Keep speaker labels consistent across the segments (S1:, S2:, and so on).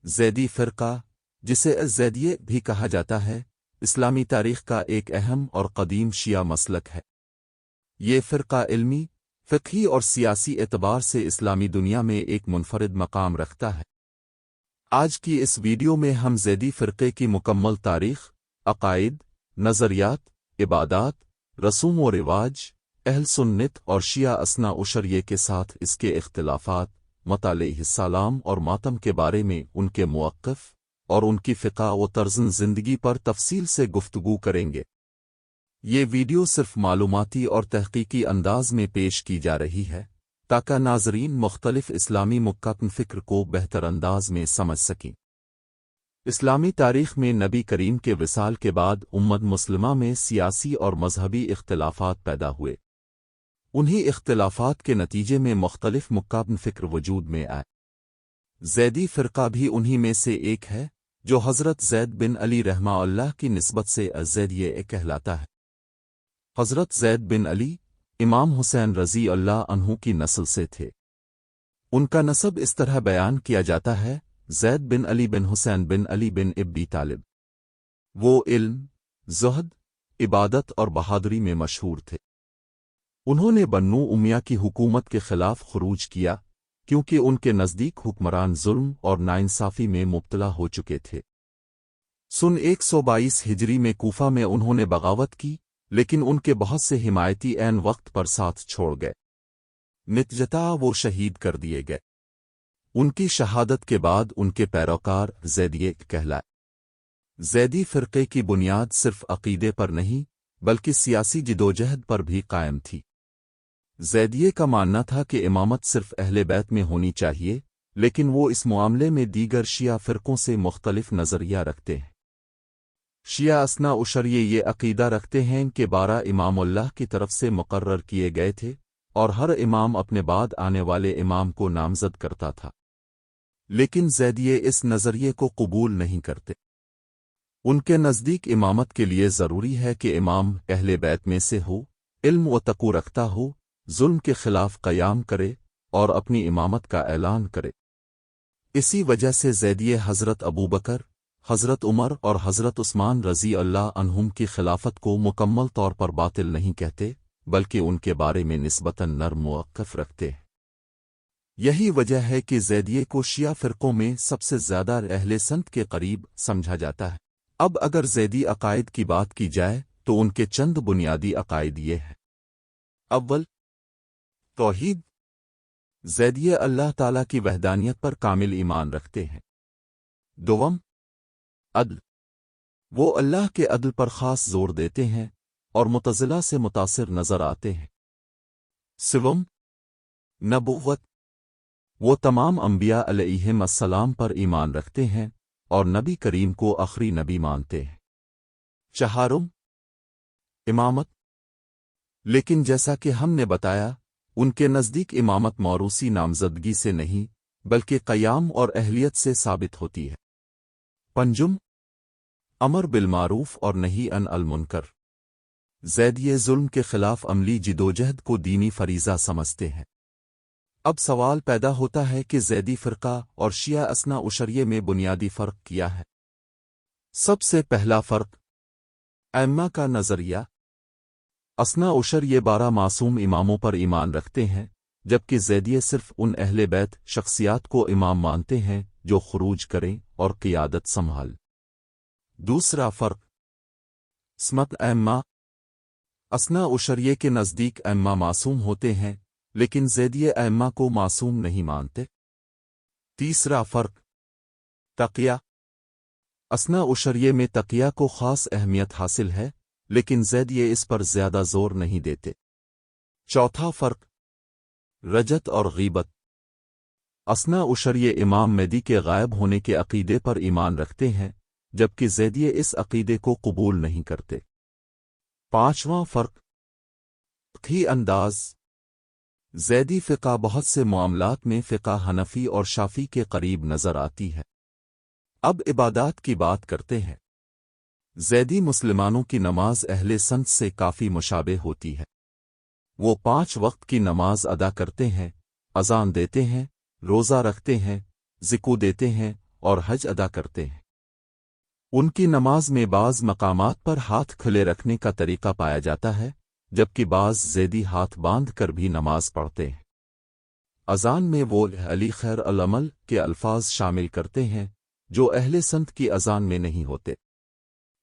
S1: زیدی فرقہ، جسے الزیدیہ بھی کہا جاتا ہے، اسلامی تاریخ کا ایک اہم اور قدیم شیعہ مسلک ہے۔ یہ فرقہ علمی، فقہی اور سیاسی اعتبار سے اسلامی دنیا میں ایک منفرد مقام رکھتا ہے۔ آج کی اس ویڈیو میں ہم زیدی فرقے کی مکمل تاریخ، عقائد، نظریات، عبادات، رسوم و رواج، اہل سنت اور شیعہ اثنا عشریہ کے ساتھ اس کے اختلافات، مطلع علیہ السلام اور ماتم کے بارے میں ان کے موقف اور ان کی فقہ و طرز زندگی پر تفصیل سے گفتگو کریں گے۔ یہ ویڈیو صرف معلوماتی اور تحقیقی انداز میں پیش کی جا رہی ہے تاکہ ناظرین مختلف اسلامی مکتن فکر کو بہتر انداز میں سمجھ سکیں۔ اسلامی تاریخ میں نبی کریم کے وصال کے بعد امت مسلمہ میں سیاسی اور مذہبی اختلافات پیدا ہوئے۔ انہی اختلافات کے نتیجے میں مختلف مکتن فکر وجود میں آئے۔ زیدی فرقہ بھی انہی میں سے ایک ہے، جو حضرت زید بن علی رحمہ اللہ کی نسبت سے الزیدیہ کہلاتا ہے۔ حضرت زید بن علی، امام حسین رضی اللہ عنہ کی نسل سے تھے۔ ان کا نسب اس طرح بیان کیا جاتا ہے: زید بن علی بن حسین بن علی بن ابی طالب۔ وہ علم، زہد، عبادت اور بہادری میں مشہور تھے۔ انہوں نے بنو امیہ کی حکومت کے خلاف خروج کیا کیونکہ ان کے نزدیک حکمران ظلم اور ناانصافی میں مبتلا ہو چکے تھے۔ سن 122 ہجری میں کوفہ میں انہوں نے بغاوت کی، لیکن ان کے بہت سے حمایتی عین وقت پر ساتھ چھوڑ گئے۔ نتیجتاً وہ شہید کر دیے گئے۔ ان کی شہادت کے بعد ان کے پیروکار زیدیہ کہلائے۔ زیدی فرقے کی بنیاد صرف عقیدے پر نہیں بلکہ سیاسی جدوجہد پر بھی قائم تھی۔ زیدیہ کا ماننا تھا کہ امامت صرف اہل بیت میں ہونی چاہیے، لیکن وہ اس معاملے میں دیگر شیعہ فرقوں سے مختلف نظریہ رکھتے ہیں۔ شیعہ اثنا عشریہ یہ عقیدہ رکھتے ہیں کہ 12 امام اللہ کی طرف سے مقرر کیے گئے تھے اور ہر امام اپنے بعد آنے والے امام کو نامزد کرتا تھا، لیکن زیدیہ اس نظریے کو قبول نہیں کرتے۔ ان کے نزدیک امامت کے لیے ضروری ہے کہ امام اہل بیت میں سے ہو، علم و تقوی رکھتا ہو، ظلم کے خلاف قیام کرے اور اپنی امامت کا اعلان کرے۔ اسی وجہ سے زیدیہ حضرت ابوبکر، حضرت عمر اور حضرت عثمان رضی اللہ عنہم کی خلافت کو مکمل طور پر باطل نہیں کہتے بلکہ ان کے بارے میں نسبتاً نرم موقف رکھتے ہیں۔ یہی وجہ ہے کہ زیدیہ کو شیعہ فرقوں میں سب سے زیادہ اہل سنت کے قریب سمجھا جاتا ہے۔ اب اگر زیدی عقائد کی بات کی جائے تو ان کے چند بنیادی عقائد یہ ہیں: اول، توحید۔ زیدیہ اللہ تعالیٰ کی وحدانیت پر کامل ایمان رکھتے ہیں۔ دوم، عدل۔ وہ اللہ کے عدل پر خاص زور دیتے ہیں اور معتزلہ سے متاثر نظر آتے ہیں۔ سوم، نبوت۔ وہ تمام انبیاء علیہم السلام پر ایمان رکھتے ہیں اور نبی کریم کو آخری نبی مانتے ہیں۔ چہارم، امامت۔ لیکن جیسا کہ ہم نے بتایا، ان کے نزدیک امامت موروثی نامزدگی سے نہیں بلکہ قیام اور اہلیت سے ثابت ہوتی ہے۔ پنجم، امر بالمعروف اور نہی عن المنکر۔ زیدیہ ظلم کے خلاف عملی جدوجہد کو دینی فریضہ سمجھتے ہیں۔ اب سوال پیدا ہوتا ہے کہ زیدی فرقہ اور شیعہ اثنا عشریہ میں بنیادی فرق کیا ہے؟ سب سے پہلا فرق، ائمہ کا نظریہ۔ اثنا عشریہ 12 معصوم اماموں پر ایمان رکھتے ہیں، جبکہ زیدیہ صرف ان اہل بیت شخصیات کو امام مانتے ہیں جو خروج کریں اور قیادت سنبھال۔ دوسرا فرق، عصمت ائمہ۔ اثنا عشریہ کے نزدیک ائمہ معصوم ہوتے ہیں، لیکن زیدیہ ائمہ کو معصوم نہیں مانتے۔ تیسرا فرق، تقیہ۔ اثنا عشریہ میں تقیہ کو خاص اہمیت حاصل ہے، لیکن زیدیہ اس پر زیادہ زور نہیں دیتے۔ چوتھا فرق، رجعت اور غیبت۔ اثنا عشریہ امام مہدی کے غائب ہونے کے عقیدے پر ایمان رکھتے ہیں، جبکہ زیدیہ اس عقیدے کو قبول نہیں کرتے۔ پانچواں فرق، فقہی انداز۔ زیدی فقہ بہت سے معاملات میں فقہ حنفی اور شافعی کے قریب نظر آتی ہے۔ اب عبادات کی بات کرتے ہیں۔ زیدی مسلمانوں کی نماز اہل سنت سے کافی مشابہ ہوتی ہے۔ وہ 5 وقت کی نماز ادا کرتے ہیں، اذان دیتے ہیں، روزہ رکھتے ہیں، زکوٰۃ دیتے ہیں اور حج ادا کرتے ہیں۔ ان کی نماز میں بعض مقامات پر ہاتھ کھلے رکھنے کا طریقہ پایا جاتا ہے، جبکہ بعض زیدی ہاتھ باندھ کر بھی نماز پڑھتے ہیں۔ اذان میں وہ علی خیر العمل کے الفاظ شامل کرتے ہیں جو اہل سنت کی اذان میں نہیں ہوتے۔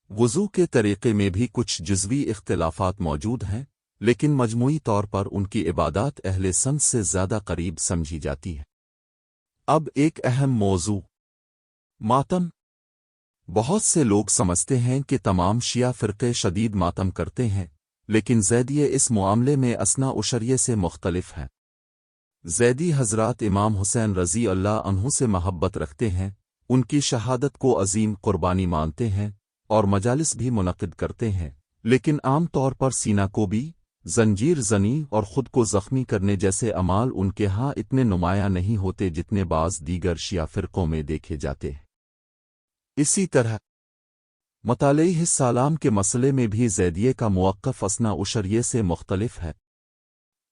S1: وضو کے طریقے میں بھی کچھ جزوی اختلافات موجود ہیں، لیکن مجموعی طور پر ان کی عبادات اہل سنت سے زیادہ قریب سمجھی جاتی ہے۔ اب ایک اہم موضوع، ماتم۔ بہت سے لوگ سمجھتے ہیں کہ تمام شیعہ فرقے شدید ماتم کرتے ہیں، لیکن زیدیہ اس معاملے میں اثنا عشریہ سے مختلف ہیں۔ زیدی حضرات امام حسین رضی اللہ عنہ سے محبت رکھتے ہیں، ان کی شہادت کو عظیم قربانی مانتے ہیں اور مجالس بھی منعقد کرتے ہیں، لیکن عام طور پر سینہ کو بھی زنجیر زنی اور خود کو زخمی کرنے جیسے اعمال ان کے ہاں اتنے نمایاں نہیں ہوتے جتنے بعض دیگر شیعہ فرقوں میں دیکھے جاتے ہیں۔ اسی طرح مطیع علیہ السلام کے مسئلے میں بھی زیدیہ کا موقف اثنا عشریہ سے مختلف ہے۔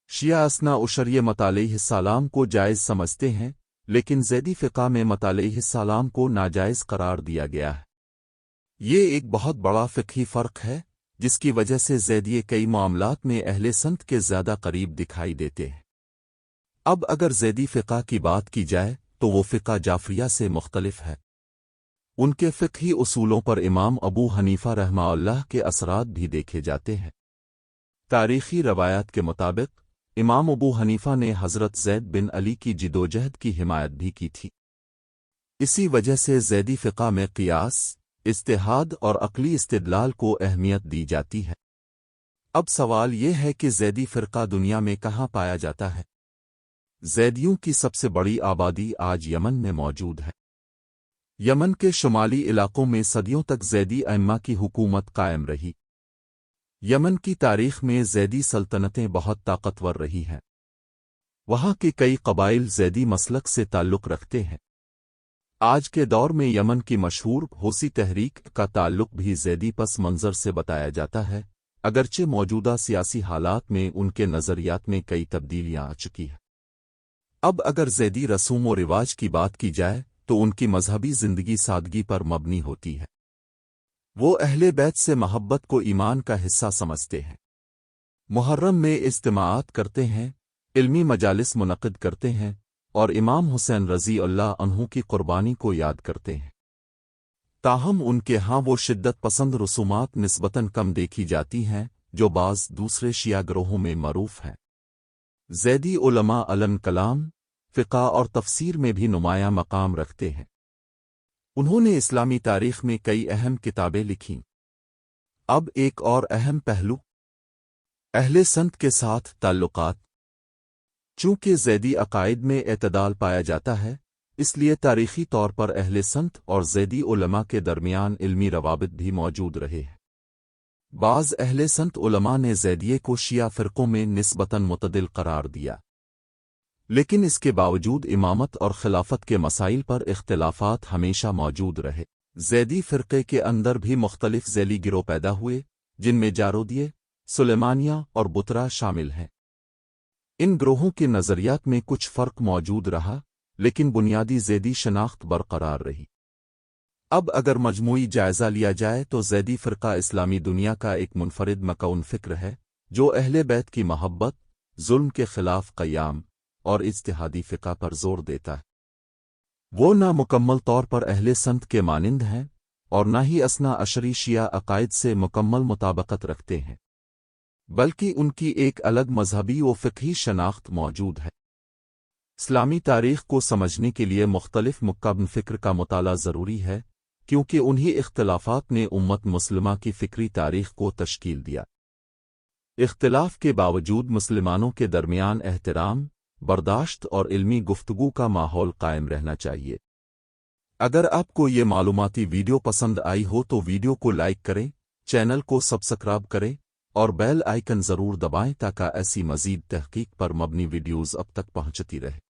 S1: شیعہ اثنا عشریہ مطیع علیہ السلام کو جائز سمجھتے ہیں، لیکن زیدی فقہ میں مطیع علیہ السلام کو ناجائز قرار دیا گیا ہے۔ یہ ایک بہت بڑا فقہی فرق ہے، جس کی وجہ سے زیدیہ کئی معاملات میں اہل سنت کے زیادہ قریب دکھائی دیتے ہیں۔ اب اگر زیدی فقہ کی بات کی جائے تو وہ فقہ جعفریہ سے مختلف ہے۔ ان کے فقہی اصولوں پر امام ابو حنیفہ رحمہ اللہ کے اثرات بھی دیکھے جاتے ہیں۔ تاریخی روایات کے مطابق امام ابو حنیفہ نے حضرت زید بن علی کی جدوجہد کی حمایت بھی کی تھی۔ اسی وجہ سے زیدی فقہ میں قیاس، اجتہاد اور عقلی استدلال کو اہمیت دی جاتی ہے۔ اب سوال یہ ہے کہ زیدی فرقہ دنیا میں کہاں پایا جاتا ہے؟ زیدیوں کی سب سے بڑی آبادی آج یمن میں موجود ہے۔ یمن کے شمالی علاقوں میں صدیوں تک زیدی ائمہ کی حکومت قائم رہی۔ یمن کی تاریخ میں زیدی سلطنتیں بہت طاقتور رہی ہیں۔ وہاں کے کئی قبائل زیدی مسلک سے تعلق رکھتے ہیں۔ آج کے دور میں یمن کی مشہور حوثی تحریک کا تعلق بھی زیدی پس منظر سے بتایا جاتا ہے، اگرچہ موجودہ سیاسی حالات میں ان کے نظریات میں کئی تبدیلیاں آ چکی ہیں۔ اب اگر زیدی رسوم و رواج کی بات کی جائے تو ان کی مذہبی زندگی سادگی پر مبنی ہوتی ہے۔ وہ اہل بیت سے محبت کو ایمان کا حصہ سمجھتے ہیں۔ محرم میں اجتماعات کرتے ہیں، علمی مجالس منعقد کرتے ہیں اور امام حسین رضی اللہ عنہ کی قربانی کو یاد کرتے ہیں۔ تاہم ان کے ہاں وہ شدت پسند رسومات نسبتاً کم دیکھی جاتی ہیں جو بعض دوسرے شیعہ گروہوں میں معروف ہیں۔ زیدی علماء علم کلام، فقہ اور تفسیر میں بھی نمایاں مقام رکھتے ہیں۔ انہوں نے اسلامی تاریخ میں کئی اہم کتابیں لکھیں۔ اب ایک اور اہم پہلو، اہل سنت کے ساتھ تعلقات۔ چونکہ زیدی عقائد میں اعتدال پایا جاتا ہے، اس لیے تاریخی طور پر اہل سنت اور زیدی علماء کے درمیان علمی روابط بھی موجود رہے ہیں۔ بعض اہل سنت علماء نے زیدیہ کو شیعہ فرقوں میں نسبتاً معتدل قرار دیا، لیکن اس کے باوجود امامت اور خلافت کے مسائل پر اختلافات ہمیشہ موجود رہے۔ زیدی فرقے کے اندر بھی مختلف ذیلی گروہ پیدا ہوئے، جن میں جارودیہ، سلیمانیہ اور بترا شامل ہیں۔ ان گروہوں کے نظریات میں کچھ فرق موجود رہا، لیکن بنیادی زیدی شناخت برقرار رہی۔ اب اگر مجموعی جائزہ لیا جائے تو زیدی فرقہ اسلامی دنیا کا ایک منفرد مکون فکر ہے، جو اہل بیت کی محبت، ظلم کے خلاف قیام اور اجتہادی فقہ پر زور دیتا ہے۔ وہ نہ مکمل طور پر اہل سنت کے مانند ہیں اور نہ ہی اثنا عشری شیعہ عقائد سے مکمل مطابقت رکھتے ہیں، بلکہ ان کی ایک الگ مذہبی و فقہی شناخت موجود ہے۔ اسلامی تاریخ کو سمجھنے کے لیے مختلف مکمل فکر کا مطالعہ ضروری ہے، کیونکہ انہی اختلافات نے امت مسلمہ کی فکری تاریخ کو تشکیل دیا۔ اختلاف کے باوجود مسلمانوں کے درمیان احترام، برداشت اور علمی گفتگو کا ماحول قائم رہنا چاہیے۔ اگر آپ کو یہ معلوماتی ویڈیو پسند آئی ہو تو ویڈیو کو لائک کریں، چینل کو سبسکرائب کریں اور بیل آئیکن ضرور دبائیں تاکہ ایسی مزید تحقیق پر مبنی ویڈیوز اب تک پہنچتی رہے۔